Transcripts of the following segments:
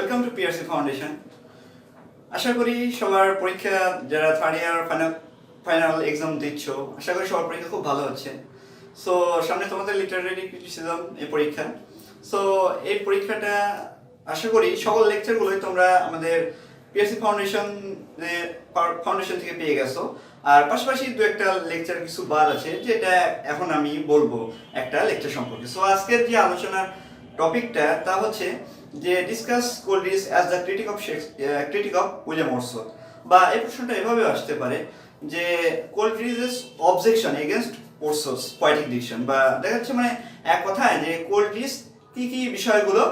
Welcome to PRC foundation. আশা করি সবার পরীক্ষা যারা থার্ড ইয়ার ফাইনাল এক্সাম দিচ্ছ, আশা করি সবার পরীক্ষা খুব ভালো হচ্ছে। সো সামনে তোমাদের লিটারেরি ক্রিটিসিজম এই পরীক্ষা। সো এই পরীক্ষাটা আশা করি সকল লেকচারগুলোই তোমরা আমাদের পিআরসি ফাউন্ডেশন থেকে পেয়ে গেছো। আর পাশাপাশি দু একটা লেকচার কিছু বাদ আছে, যেটা এখন আমি বলবো একটা লেকচার সম্পর্কে। সো আজকের যে আলোচনার টপিকটা তা হচ্ছে যে discuss Coleridge as the critic of William Wordsworth, বা এই প্রশ্নটা এভাবে আসতে পারে যে কোলরিজেস অবজেকশন এগেনস্ট ওয়ার্ডসওয়ার্থস পোয়েটিক ডিকশন, বা দেখা যাচ্ছে মানে এক কথায় যে কোলরিজ কি কি বিষয়গুলো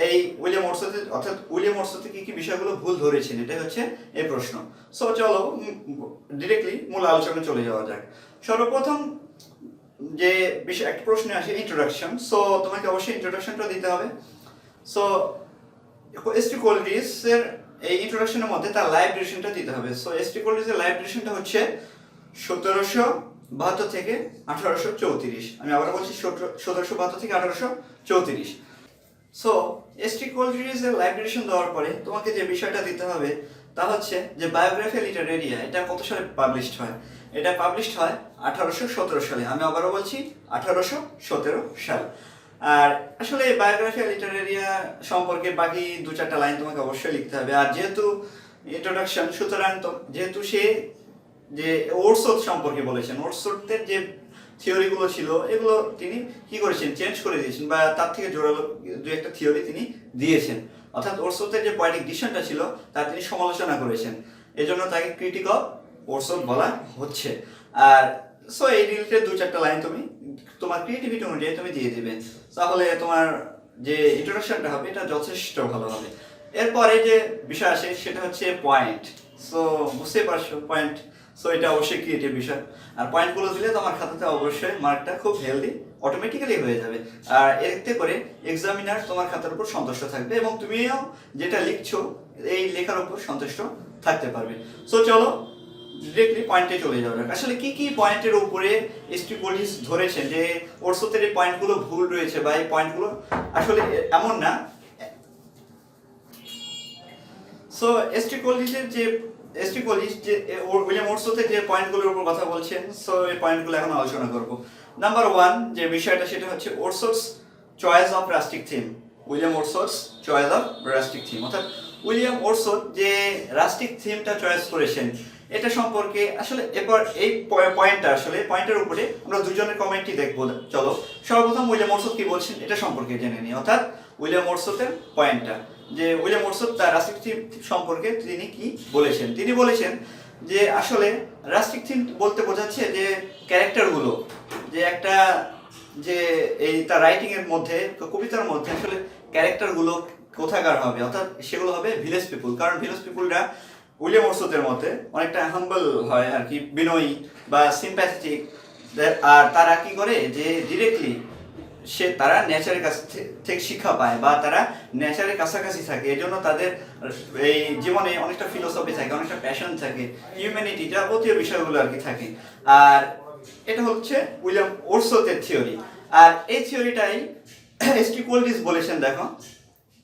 এই উইলিয়াম ওয়ার্ডসওয়ার্থ কি কি বিষয়গুলো ভুল ধরেছেন, এটাই হচ্ছে এই প্রশ্ন। সো চলো ডিরেক্টলি মূল আলোচনায় চলে যাওয়া যাক। সর্বপ্রথম যে বিষয় একটা প্রশ্নে আসে ইন্ট্রোডাকশন। সো তোমাকে অবশ্যই ইন্ট্রোডাকশনটা দিতে হবে। সো এসটি কোলরিজের এই ইন্ট্রোডাকশনের মধ্যে তার লাইফ ডিউরেশনটা দিতে হবে। সো এসটি কোলরিজের লাইফ ডিউরেশনটা হচ্ছে 1772 থেকে 1834। আমি আবার বলছি 1772 থেকে 1834। সো এসটি কোলরিজের লাইফ ডিউরেশন দেওয়ার পরে তোমাকে যে বিষয়টা দিতে হবে তা হচ্ছে যে বায়োগ্রাফিয়া লিটারেরিয়া এটা কত সালে পাবলিশড হয়। এটা পাবলিশড হয় 1817 সালে। আমি আবারও বলছি 1817 সাল। আর আসলে বায়োগ্রাফিয়া লিটারেরিয়া সম্পর্কে বাকি দু চারটা লাইন তোমাকে অবশ্যই লিখতে হবে। আর যেহেতু ইন্ট্রোডাকশন, সুতরাং যেহেতু সে যে ওয়ার্ডসওয়ার্থ সম্পর্কে বলেছেন, ওয়ার্ডসওয়ার্থের যে থিওরিগুলো ছিল এগুলো তিনি কি করেছেন, চেঞ্জ করে দিয়েছেন, বা তার থেকে জোরালো দু একটা থিওরি তিনি দিয়েছেন। অর্থাৎ ওয়ার্ডসওয়ার্থের যে পোয়েটিক ডিকশনটা ছিল তার তিনি সমালোচনা করেছেন, এজন্য তাকে ক্রিটিক অফ ওয়ার্ডসওয়ার্থ বলা হচ্ছে। আর সো এই রিলেটেড দু চারটা লাইন তুমি তোমার ক্রিয়েটিভিটি অনুযায়ী তুমি দিয়ে দিবে, তাহলে তোমার যে ইন্ট্রোডাকশনটা হবে এটা যথেষ্ট ভালো হবে। এরপরে যে বিষয় আসে সেটা হচ্ছে পয়েন্ট। সো বুঝতেই পারছো পয়েন্ট। সো এটা অবশ্যই ক্রিয়েটিভ বিষয়, আর পয়েন্টগুলো দিলে তোমার খাতাতে অবশ্যই মার্কটা খুব হেলদি অটোমেটিক্যালি হয়ে যাবে। আর এতে করে এক্সামিনার তোমার খাতার উপর সন্তুষ্ট থাকবে এবং তুমিও যেটা লিখছো এই লেখার উপর সন্তুষ্ট থাকতে পারবে। সো চলো ডিরেক্টলি পয়েন্টে চলে যাওয়া যাক। আসলে কি কি পয়েন্টের উপরে এসটি কোলরিজ ধরেছেন যে ওয়ার্ডসওয়ার্থের এই পয়েন্টগুলো ভুল রয়েছে, বা এই পয়েন্টগুলো আসলে এমন না। সো এসটি কোলরিজ যে উইলিয়াম ওয়ার্ডসওয়ার্থের যে পয়েন্টগুলোর উপর কথা বলছেন, সো এই পয়েন্টগুলো এখন আলোচনা করব। নাম্বার 1 যে বিষয়টা সেটা হচ্ছে Wordsworth's choice of rustic theme. William Wordsworth's choice of rustic theme, অর্থাৎ উইলিয়াম ওয়ার্ডসওয়ার্থ যে রাস্টিক থিমটা চয়েস করেছেন এটা সম্পর্কে আসলে এবার এই পয়েন্টটা আসলে পয়েন্টের উপরে আমরা দুজনের কমেন্টই দেখবো। চলো সর্বপ্রথম উইলিয়াম ওয়ার্ডসওয়ার্থ কি বলছেন এটা সম্পর্কে জেনে নিই। অর্থাৎ উইলিয়াম ওয়ার্ডসওয়ার্থের পয়েন্টটা যে উইলিয়াম ওয়ার্ডসওয়ার্থ তার রাস্টিক থিম সম্পর্কে তিনি কি বলেছেন। তিনি বলেছেন যে আসলে রাস্টিক থিম বলতে বোঝাচ্ছে যে ক্যারেক্টারগুলো, যে একটা যে এই তার রাইটিং এর মধ্যে কবিতার মধ্যে আসলে ক্যারেক্টারগুলো কোথাকার হবে, অর্থাৎ সেগুলো হবে ভিলেজ পিপুল। কারণ ভিলেজ পিপুলরা উইলিয়াম ওয়ার্ডসওয়ার্থের মতে অনেকটা হাম্বল হয় আর কি, বিনয়ী বা সিম্প্যাথেটিক। আর তারা কি করে যে ডিরেক্টলি তারা নেচারের কাছ থেকে শিক্ষা পায়, বা তারা নেচারের কাছাকাছি থাকে, এই জন্য তাদের এই জীবনে অনেকটা ফিলোসফি থাকে, অনেকটা প্যাশন থাকে, হিউম্যানিটি যাবতীয় বিষয়গুলো আর কি থাকে। আর এটা হচ্ছে উইলিয়াম ওয়ার্ডসওয়ার্থের থিওরি। আর এই থিওরিটাই এসটি কোলরিজ বলেছেন। দেখো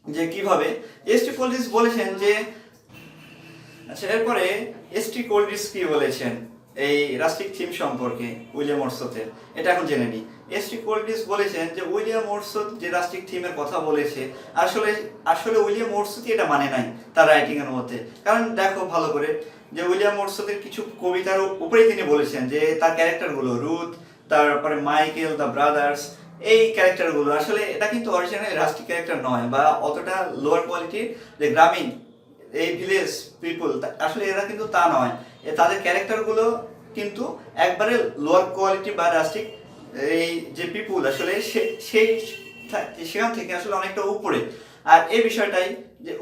যে কিভাবে এসটি কোলরিজ বলেছেন যে আচ্ছা, এরপরে এসটি কোলরিজ কি বলেছেন এই রাস্টিক থিম সম্পর্কে উইলিয়াম ওয়ার্ডসওয়ার্থের, এটা এখন জেনে নিই। এসটি কোলরিজ বলেছেন যে উইলিয়াম ওয়ার্ডসওয়ার্থ যে রাস্টিক থিমের কথা বলেছে আসলে উইলিয়াম ওয়ার্ডসওয়ার্থ এটা মানে নাই তার রাইটিং এর মধ্যে। কারণ দেখো ভালো করে যে উইলিয়াম ওয়ার্ডসওয়ার্থের কিছু কবিতার উপরেই তিনি বলেছেন যে তার ক্যারেক্টারগুলো রুথ, তারপরে মাইকেল, দ্য ব্রাদার্স, এই ক্যারেক্টারগুলো আসলে এটা কিন্তু অরিজিনাল রাস্টিক ক্যারেক্টার নয়, বা অতটা লোয়ার কোয়ালিটির যে গ্রামীণ এই ভিলেজ পিপল আসলে এরা কিন্তু তা নয়। তাদের ক্যারেক্টারগুলো কিন্তু একবারে লোয়ার কোয়ালিটি বা রাস্টিক এই যে পিপুল আসলে সেখান থেকে আসলে অনেকটা উপরে। আর এই বিষয়টাই যে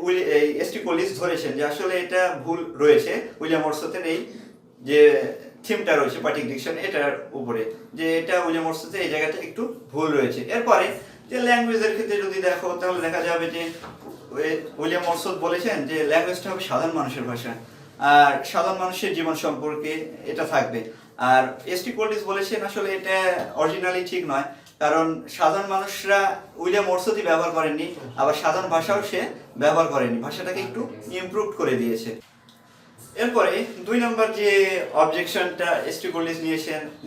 এসটি কোলরিজ ধরেছেন যে আসলে এটা ভুল রয়েছে উইলিয়াম ওয়ার্ডসওয়ার্থের এই যে থিমটা রয়েছে পোয়েটিক ডিকশন এটার উপরে, যে এটা উইলিয়াম ওয়ার্ডসওয়ার্থের এই জায়গাটা একটু ভুল রয়েছে। এরপরে যে ল্যাঙ্গুয়েজের ক্ষেত্রে যদি দেখো তাহলে দেখা যাবে যে উইলিয়াম ওয়ার্ডসওয়ার্থ বলেছেন যে ল্যাঙ্গুয়েজটা হবে সাধারণ মানুষের ভাষা, আর সাধারণ মানুষের জীবন সম্পর্কে এটা থাকবে। আর এসটি কোলরিজ বলেছেন আসলে এটা অরিজিনালি ঠিক নয়, কারণ সাধারণ মানুষরা উইলিয়াম ওর্ডসওয়ার্থই ব্যবহার করেননি, আবার সাধারণ ভাষাও সে ব্যবহার করেনি, ভাষাটাকে একটু ইমপ্রুভ করে দিয়েছে। এরপরে 2 নম্বর যে অবজেকশনটা এসটি কোলিজ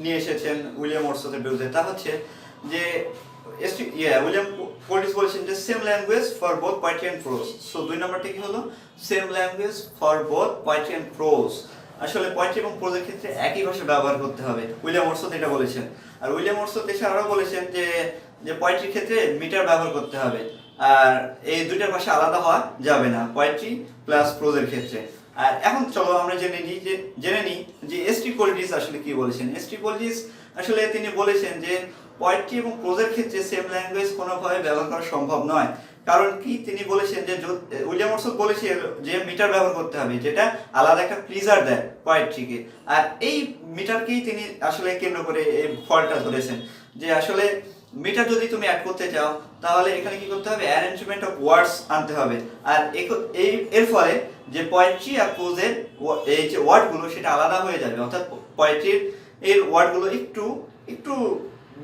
নিয়ে এসেছেন উইলিয়াম ওর্ডসওয়ার্থের বিরুদ্ধে, তা হচ্ছে যে উইলিয়াম কোলিজ বলেছেন যে same language for both poetry and pros. So 2 নম্বরটা কি হলো? Same language for both poetry and pros. আসলে পোয়েট্রি এবং প্রোজের ক্ষেত্রে একই ভাষা ব্যবহার করতে হবে, উইলিয়াম ওর্ডসওয়ার্থ এটা বলেছেন। আর উইলিয়াম ওর্ডসওয়ার্থ এছাড়াও বলেছেন যে পোয়েট্রির ক্ষেত্রে মিটার ব্যবহার করতে হবে, আর এই দুইটার ভাষা আলাদা হওয়া যাবে না পোয়েট্রি প্লাস প্রোজের ক্ষেত্রে। আর এখন চলো আমরা জেনে নিই যে এসটি কোলিজ আসলে কি বলেছেন। এসটি কোলিজ আসলে তিনি বলেছেন যে পোয়েট্রি এবং প্রোজের ক্ষেত্রে সেম ল্যাঙ্গুয়েজ কোনোভাবে ব্যবহার করা সম্ভব নয়। কারণ কি? তিনি বলেছেন যে উইলিয়াম ওর্ডসওয়ার্থ বলেছে যে মিটার ব্যবহার করতে হবে, যেটা আলাদা একটা প্লিজার দেয় পোয়েট্রিকে। আর এই মিটারকেই তিনি আসলে কেন্দ্র করে এই ফলটা ধরেছেন যে আসলে মিটার যদি তুমি অ্যাড করতে চাও তাহলে এখানে কি করতে হবে? অ্যারেঞ্জমেন্ট অফ ওয়ার্ডস আনতে হবে। আর এর ফলে যে পোয়েট্রি আর প্রোজের এই যে ওয়ার্ডগুলো সেটা আলাদা হয়ে যাবে, অর্থাৎ পোয়েট্রির এর ওয়ার্ডগুলো একটু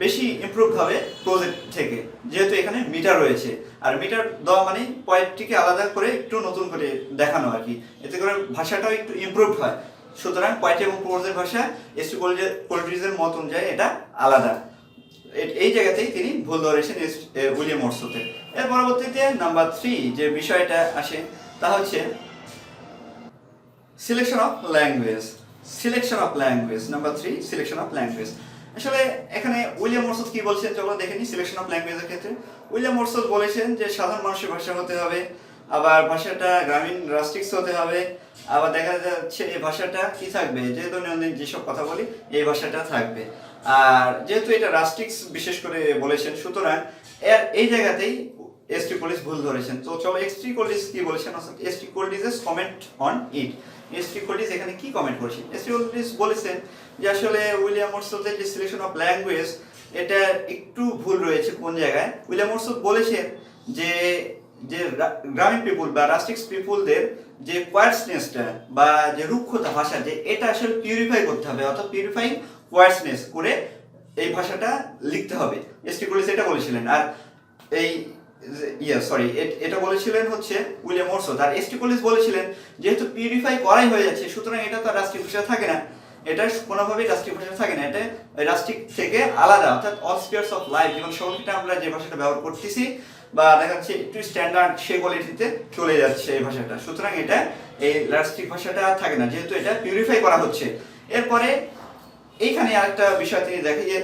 বেশি ইমপ্রুভ হবে প্রোজের থেকে, যেহেতু এখানে মিটার রয়েছে। আর মিটার দেওয়া মানে পোয়েট্রিকে আলাদা করে একটু নতুন করে দেখানো আর কি, এতে করে ভাষাটাও একটু ইমপ্রুভ হয়। সুতরাং পোয়েট্রি এবং প্রোজের ভাষা এসটি কোলিজের মত অনুযায়ী এটা আলাদা। এই জায়গাতেই তিনি ভুল ধরেছেন উইলিয়াম ওর্ডসওয়ার্থের। এর পরবর্তীতে নাম্বার 3 যে বিষয়টা আসে তা হচ্ছে selection of language. Number 3 selection of language. আসলে এখানে উইলিয়াম ওর্ডসওয়ার্থ কি বলছেন চলো দেখে নিই। সিলেকশন অফ ল্যাঙ্গুয়েজের ক্ষেত্রে উইলিয়াম ওর্ডসওয়ার্থ বলেছেন যে সাধারণ মানুষের ভাষা হতে হবে, আবার ভাষাটা গ্রামীণ রাস্টিক্স হতে হবে, আবার দেখা যাচ্ছে এই ভাষাটা কি থাকবে, যে দৈনন্দিন যেসব কথা বলি এই ভাষাটা থাকবে। আর যেহেতু এটা রাস্টিক্স বিশেষ করে বলেছেন, সুতরাং এই জায়গাতেই এসটি কোলিজ ভুল ধরেছেন। তো চলো এসটি কোলিজ কি বলেছেন, ST Coleridge's comment on it. ST Coleridge এখানে কি কমেন্ট করেছেন? এসটি কোলিজ বলেছেন যে আসলে উইলিয়াম ওর্ডসওয়ার্থের যে সিলেকশন অফ ল্যাঙ্গুয়েজ এটা একটু ভুল রয়েছে। কোন জায়গায়? উইলিয়াম ওর্ডসওয়ার্থ বলেছেন যে গ্রামীণ পিপুল বা রাস্টিক্স পিপুলদের যে কোয়ার্সনেসটা বা যে রুক্ষতা ভাষা, যে এটা আসলে পিউরিফাই করতে হবে, অর্থাৎ পিউরিফাইং কোয়ার্সনেস করে এই ভাষাটা লিখতে হবে। এসটি কোলিজ এটা বলেছিলেন। আর এই এটা বলেছিলেন হচ্ছে উইলিয়াম ওর্ডসওয়ার্থ। আর এসটি কোলিজ বলেছিলেন যেহেতু পিউরিফাই করাই হয়ে যাচ্ছে, সুতরাং এটা তো রাষ্ট্রীয় ভাষা থাকে না, এটা কোনোভাবেই রাষ্ট্রীয় ভাষা থাকে না, এটা রাষ্ট্রিক থেকে আলাদা। অর্থাৎ অল স্পিয়ার্স অফ লাইফ, যেমন সকলটা আমরা যে ভাষাটা ব্যবহার করতেছি বা দেখা যাচ্ছে একটু স্ট্যান্ডার্ড সেই কোয়ালিটিতে চলে যাচ্ছে এই ভাষাটা, সুতরাং এটা এই রাষ্ট্রিক ভাষাটা থাকে না, যেহেতু এটা পিউরিফাই করা হচ্ছে। এরপরে এইখানে আরেকটা বিষয় তিনি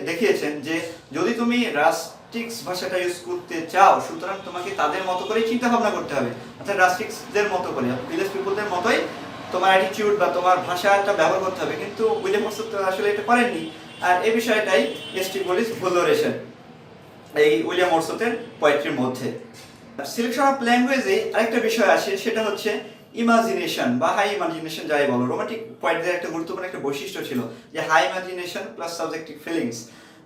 দেখিয়েছেন যে যদি তুমি রাস্টিক্স ভাষাটা ইউজ করতে চাও, সুতরাং তোমাকে তাদের মতো করে চিন্তা ভাবনা করতে হবে, অর্থাৎ রাস্টিক্সদের মতো করে, ভিলেজ পিপলদের মতোই তোমার অ্যাটিটিউড বা তোমার ভাষাটা ব্যবহার করতে হবে। কিন্তু উইলিয়াম ওর্ডসওয়ার্থ আসলে এটা করেননি। আর এই বিষয়টাই এসটি কোলিজ ভুল ধরেছেন এই উইলিয়াম ওর্ডসওয়ার্থের পোয়েট্রির মধ্যে। সিলেকশন অফ ল্যাঙ্গুয়েজে আরেকটা বিষয় আসে, সেটা হচ্ছে ইমাজিনেশন বা হাই ইমাজিনেশন যাই বলো। রোমান্টিক পোয়েটদের একটা গুরুত্বপূর্ণ একটা বৈশিষ্ট্য ছিল যে high imagination plus subjective feelings.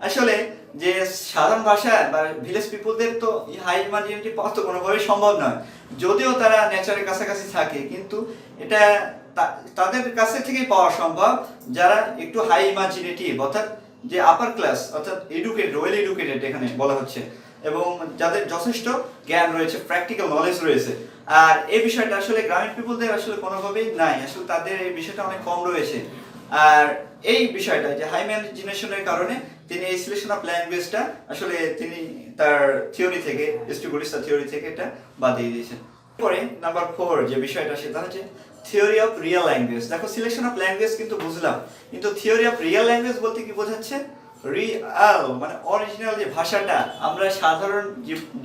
আসলে যে সাধারণ ভাষা বা ভিলেজ পিপলদের তো হাই ইমাজিনেটিভ পাওয়া তো কোনোভাবেই সম্ভব নয়, যদিও তারা নেচারের কাছাকাছি থাকে, কিন্তু এটা তাদের কাছে থেকেই পাওয়া সম্ভব যারা একটু হাই ইমাজিনেটিভ, অর্থাৎ যে আপার ক্লাস, অর্থাৎ এডুকেটেড, ওয়েল এডুকেটেড এখানে বলা হচ্ছে, এবং যাদের যথেষ্ট জ্ঞান রয়েছে, প্র্যাকটিক্যাল নলেজ রয়েছে। আর এই বিষয়টা আসলে গ্রামীণ পিপলদের আসলে কোনোভাবেই নাই, আসলে তাদের এই বিষয়টা অনেক কম রয়েছে। আর এই বিষয়টা যে হাই ইমাজিনেশনের কারণে তিনি এই সিলেকশন অফ ল্যাঙ্গুয়েজটা আসলে তিনি তার থিওরি থেকে, এসটি কোলিজ তার থিওরি থেকে এটা বাদ দিয়ে দিয়েছেন। পরে নাম্বার 4 যে বিষয়টা সেটা হচ্ছে থিওরি অফ রিয়েল ল্যাঙ্গুয়েজ। দেখো সিলেকশন অফ ল্যাঙ্গুয়েজ কিন্তু বুঝলাম, কিন্তু থিওরি অফ রিয়েল ল্যাঙ্গুয়েজ বলতে কি বোঝাচ্ছে? রিয়াল মানে অরিজিনাল যে ভাষাটা আমরা সাধারণ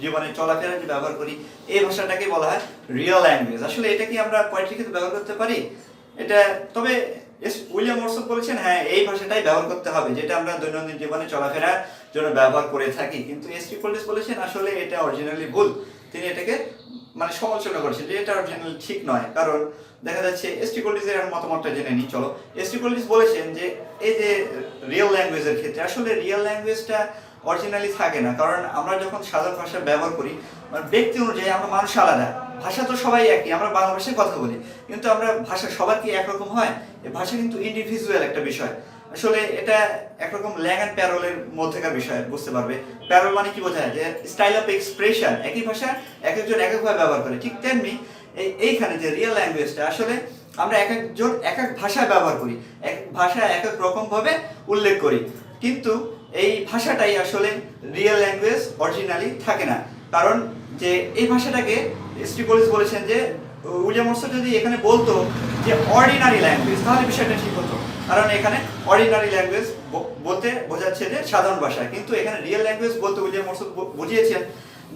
জীবনে চলাফেরা যে ব্যবহার করি, এই ভাষাটাকে বলা হয় রিয়েল ল্যাঙ্গুয়েজ। আসলে এটা কি আমরা পোয়েট্রি ক্ষেত্রে ব্যবহার করতে পারি? এটা তবে উইলিয়াম ওর্ডসওয়ার্থ বলেছেন হ্যাঁ এই ভাষাটাই ব্যবহার করতে হবে, যেটা আমরা দৈনন্দিন জীবনে চলাফেরার জন্য ব্যবহার করে থাকি। কিন্তু এসটি কোলিজ বলেছেন আসলে এটা অরিজিনালি ভুল, তিনি এটাকে মানে সমালোচনা করেছেন যে এটা অরিজিনালি ঠিক নয়। কারণ দেখা যাচ্ছে এসটি কোলিজের মতামতটা জেনে নিই চলো। এসটি কোলিজ বলেছেন যে এই যে রিয়েল ল্যাঙ্গুয়েজের ক্ষেত্রে আসলে রিয়েল ল্যাঙ্গুয়েজটা অরিজিনালি থাকে না, কারণ আমরা যখন সাধারণ ভাষা ব্যবহার করি মানে ব্যক্তি অনুযায়ী আমরা মানুষ আলাদা, ভাষা তো সবাই একই, আমরা বাংলা ভাষায় কথা বলি, কিন্তু আমরা ভাষা সবার কি একরকম হয়? এই ভাষা কিন্তু ইন্ডিভিজুয়াল একটা বিষয়। আসলে এটা একরকম ল্যাং অ্যান্ড প্যারোলের মধ্যেকার বিষয়, বুঝতে পারবে। প্যারোল মানে কি বোঝায়, যে স্টাইল অফ এক্সপ্রেশন, একই ভাষা এক একজন এক একভাবে ব্যবহার করে। ঠিক তেমনি এইখানে যে রিয়েল ল্যাঙ্গুয়েজটা, আসলে আমরা এক একজন এক এক ভাষায় ব্যবহার করি, এক ভাষা এক এক রকম ভাবে উল্লেখ করি, কিন্তু এই ভাষাটাই আসলে রিয়েল ল্যাঙ্গুয়েজ অরিজিনালি থাকে না। কারণ যে এই ভাষাটাকে এসটি কলিজ বলেছেন যে উইলিয়াম ওয়ার্ডসওয়ার্থ যদি এখানে বলতো যে অর্ডিনারি ল্যাঙ্গুয়েজ, তাহলে বিষয়টা ঠিক হতো। কারণ এখানে অর্ডিনারি ল্যাঙ্গুয়েজ বলতে বোঝাচ্ছে যে সাধারণ ভাষা, কিন্তু এখানে রিয়েল ল্যাঙ্গুয়েজ বলতে উইলিয়াম ওয়ার্ডসওয়ার্থ বুঝিয়েছেন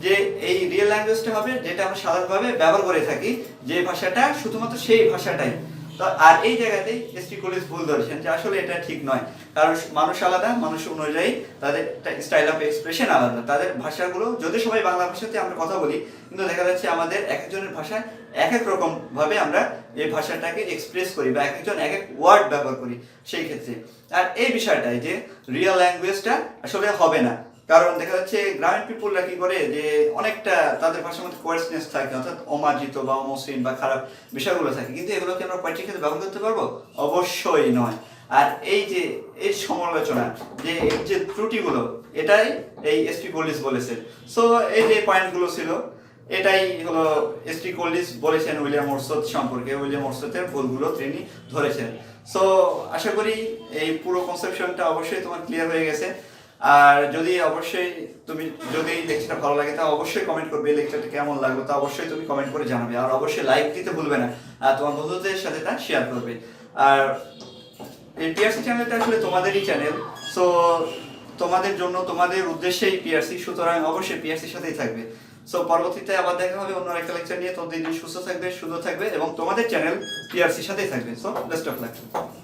যে এই রিয়েল ল্যাঙ্গুয়েজটা হবে যেটা আমরা সাধারণভাবে ব্যবহার করে থাকি, যে ভাষাটা শুধুমাত্র সেই ভাষাটাই। তো আর এই জায়গাতেই এসটি কলিজ ভুল ধরেছেন যে আসলে এটা ঠিক নয়, কারণ মানুষ আলাদা, মানুষ অনুযায়ী তাদের স্টাইল অফ এক্সপ্রেশন আলাদা। তাদের ভাষাগুলো, যদি সবাই বাংলা ভাষাতে আমরা কথা বলি, কিন্তু দেখা যাচ্ছে আমাদের এক একজনের ভাষায় এক এক রকম ভাবে আমরা এই ভাষাটাকে এক্সপ্রেস করি, বা এক একজন এক এক ওয়ার্ড ব্যবহার করি সেই ক্ষেত্রে। আর এই বিষয়টাই যে রিয়েল ল্যাঙ্গুয়েজটা আসলে হবে না, কারণ দেখা যাচ্ছে গ্রামীণ পিপুলরা কি করে, যে অনেকটা তাদের ভাষার মধ্যে কোয়ার্সনেস থাকে, অর্থাৎ অমার্জিত বা অমসৃণ বা খারাপ বিষয়গুলো থাকে, কিন্তু এগুলোকে আমরা পোয়েট্রি ক্ষেত্রে ব্যবহার করতে পারবো? অবশ্যই নয়। আর এই যে এই সমালোচনা, যে এই যে ত্রুটিগুলো, এটাই এই এসটি কলিজ বলেছেন। সো এই যে পয়েন্টগুলো ছিল, এটাই হলো এসটি কলিজ বলেছেন উইলিয়াম ওয়ার্ডসওয়ার্থ সম্পর্কে। উইলিয়াম ওয়ার্ডসওয়ার্থের ভুলগুলো তিনি ধরেছেন। সো আশা করি এই পুরো কনসেপশনটা অবশ্যই তোমার ক্লিয়ার হয়ে গেছে। আর যদি অবশ্যই তুমি যদি লেকচারটা ভালো লাগে, তা অবশ্যই কমেন্ট করবে, লেকচারটা কেমন লাগলো তা অবশ্যই তুমি কমেন্ট করে জানাবে। আর অবশ্যই লাইক দিতে ভুলবে না, আর তোমার বন্ধুদের সাথে তা শেয়ার করবে। আর এই পিআরসি চ্যানেলটা আসলে তোমাদেরই চ্যানেল, সো তোমাদের জন্য, তোমাদের উদ্দেশ্যেই পিআরসি, সুতরাং অবশ্যই পিআরসির সাথেই থাকবে। সো পরবর্তীতে আবার দেখা হবে অন্য একটা লেকচার নিয়ে। তোমাদের সুস্থ থাকবে, সুন্দর থাকবে, এবং তোমাদের চ্যানেল পিআরসির সাথেই থাকবে। So best of luck.